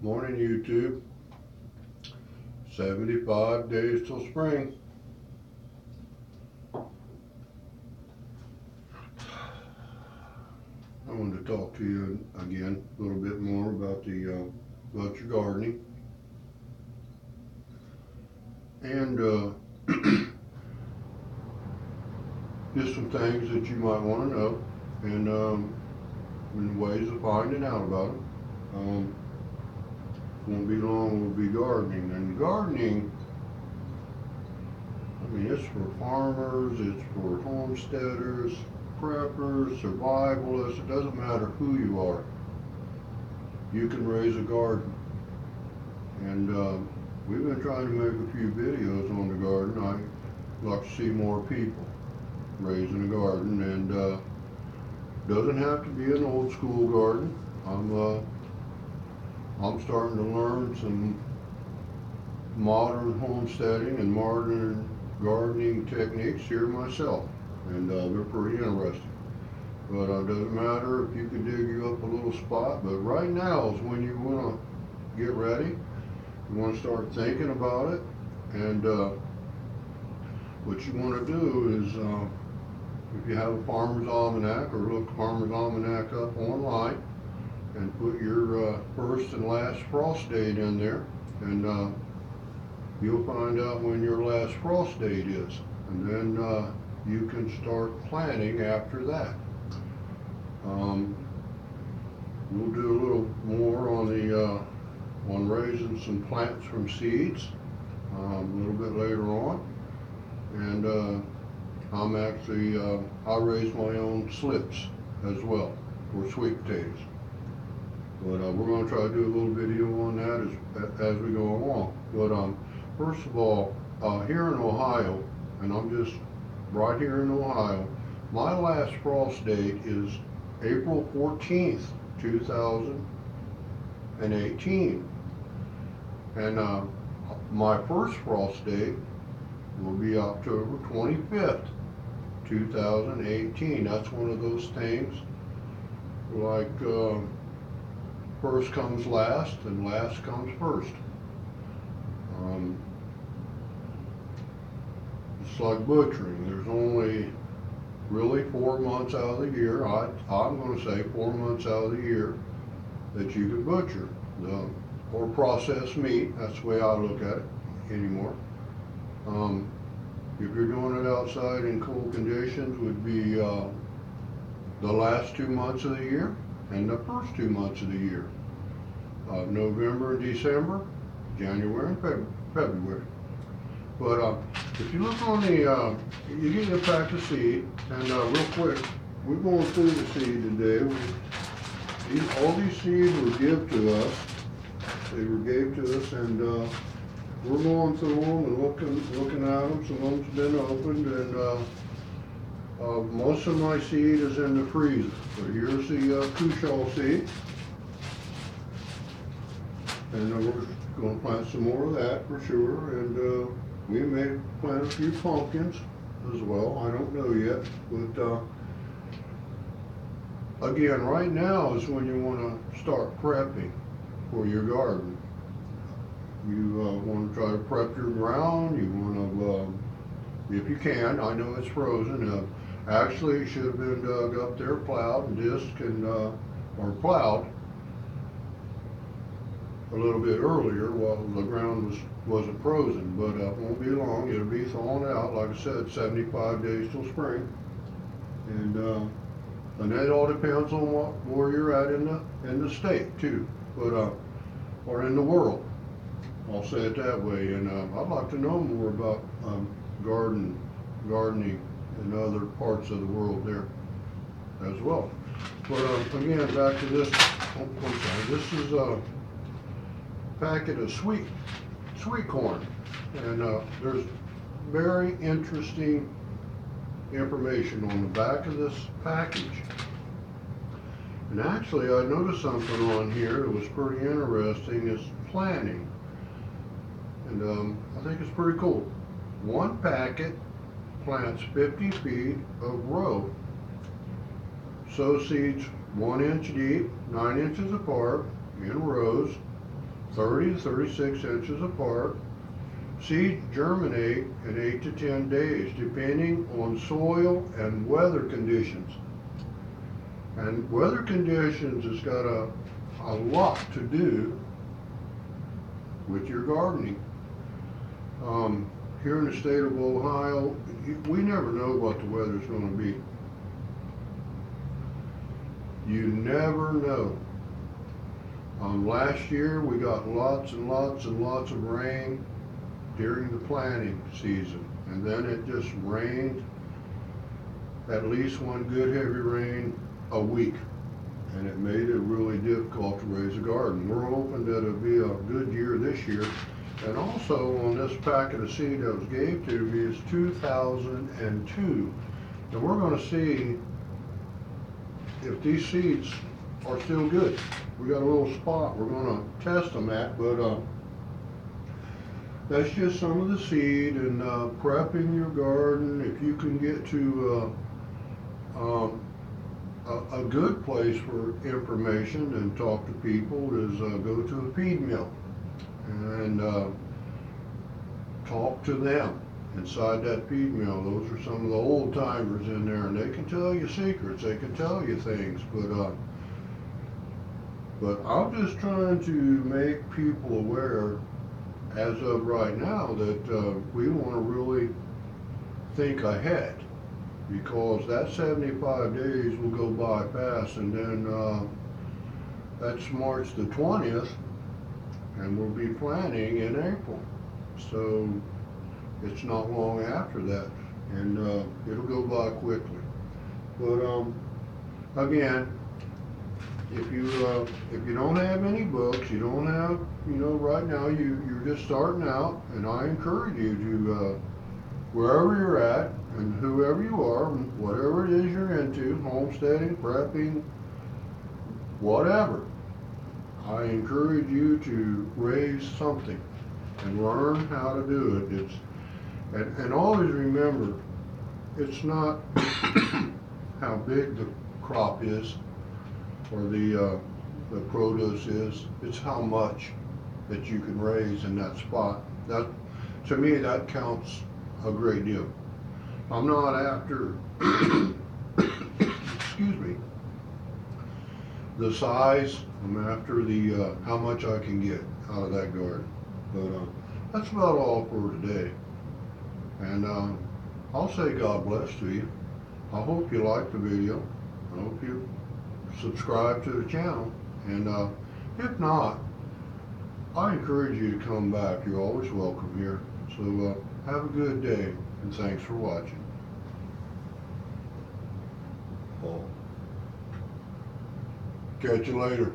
Morning, YouTube. 75 days till spring. I wanted to talk to you again a little bit more about about your gardening and just some things that you might want to know and ways of finding out about them. Won't be long. We'll be gardening, and gardening, I mean, it's for farmers, it's for homesteaders, preppers, survivalists. It doesn't matter who you are. You can raise a garden. And we've been trying to make a few videos on the garden. I'd like to see more people raising a garden, and doesn't have to be an old school garden. I'm starting to learn some modern homesteading and modern gardening techniques here myself, and they're pretty interesting. But it doesn't matter if you can dig you up a little spot, but right now is when you want to get ready. You want to start thinking about it, and what you want to do is, if you have a Farmer's Almanac, or look Farmer's Almanac up online, and put your first and last frost date in there, and you'll find out when your last frost date is, and then you can start planting after that. We'll do a little more on raising some plants from seeds a little bit later on, and I raise my own slips as well for sweet potatoes. But we're going to try to do a little video on that as we go along. But first of all, here in Ohio, and I'm just right here in Ohio, my last frost date is April 14th, 2018. And my first frost date will be October 25th, 2018. That's one of those things like first comes last and last comes first. It's like butchering. There's only really 4 months out of the year. I'm going to say 4 months out of the year that you can butcher or process meat. That's the way I look at it anymore. If you're doing it outside in cool conditions, would be the last 2 months of the year and the first 2 months of the year. November and December, January and February. But if you look on you get a pack of seed, and real quick, we're going through the seed today. All these seeds were given to us. They were gave to us, and we're going through them and looking at them. Some of them's been opened, and most of my seed is in the freezer. So here's the Cushaw seed, and we're going to plant some more of that for sure. And we may plant a few pumpkins as well. I don't know yet, but again, right now is when you want to start prepping for your garden. You want to try to prep your ground. You want to, if you can, I know it's frozen. Actually, it should have been dug up there, plowed and disked, and or plowed a little bit earlier while the ground wasn't frozen. But it won't be long. It'll be thawing out. Like I said, 75 days till spring, and that all depends on where you're at in the state too, but or in the world. I'll say it that way. And I'd like to know more about gardening in other parts of the world there as well. But again, back to this. Oh, I'm sorry. This is a packet of sweet corn, and there's very interesting information on the back of this package. And actually, I noticed something on here that was pretty interesting. Is planting, and I think it's pretty cool. One packet plants 50 feet of row. Sow seeds 1 inch deep, 9 inches apart in rows. 30 to 36 inches apart. Seeds germinate in 8 to 10 days, depending on soil and weather conditions. And weather conditions has got a lot to do with your gardening. Here in the state of Ohio, we never know what the weather's going to be. You never know. Last year we got lots and lots and lots of rain during the planting season, and then it just rained, at least one good heavy rain a week, and it made it really difficult to raise a garden. We're hoping that it'll be a good year this year. And also on this packet of seed that was gave to me is 2002. And we're going to see if these seeds are still good. We got a little spot we're going to test them at, but that's just some of the seed. And prepping your garden, if you can get to a good place for information and talk to people, is go to a feed mill and talk to them inside that feed mill. Those are some of the old timers in there, and they can tell you secrets, they can tell you things, but I'm just trying to make people aware as of right now that we want to really think ahead, because that 75 days will go by fast, and then that's March the 20th, and we'll be planting in April. So it's not long after that, and it'll go by quickly. But again, if you don't have any books, you don't have, right now you're just starting out, and I encourage you to wherever you're at and whoever you are, whatever it is you're into, homesteading, prepping, whatever, I encourage you to raise something and learn how to do it. And always remember, it's not how big the crop is or the produce is, it's how much that you can raise in that spot. That, to me, that counts a great deal. I'm not after excuse me, the size. I'm after the how much I can get out of that garden. But that's about all for today. And I'll say God bless to you. I hope you liked the video. I hope you subscribe to the channel. And if not, I encourage you to come back. You're always welcome here. So have a good day, and thanks for watching. Catch you later.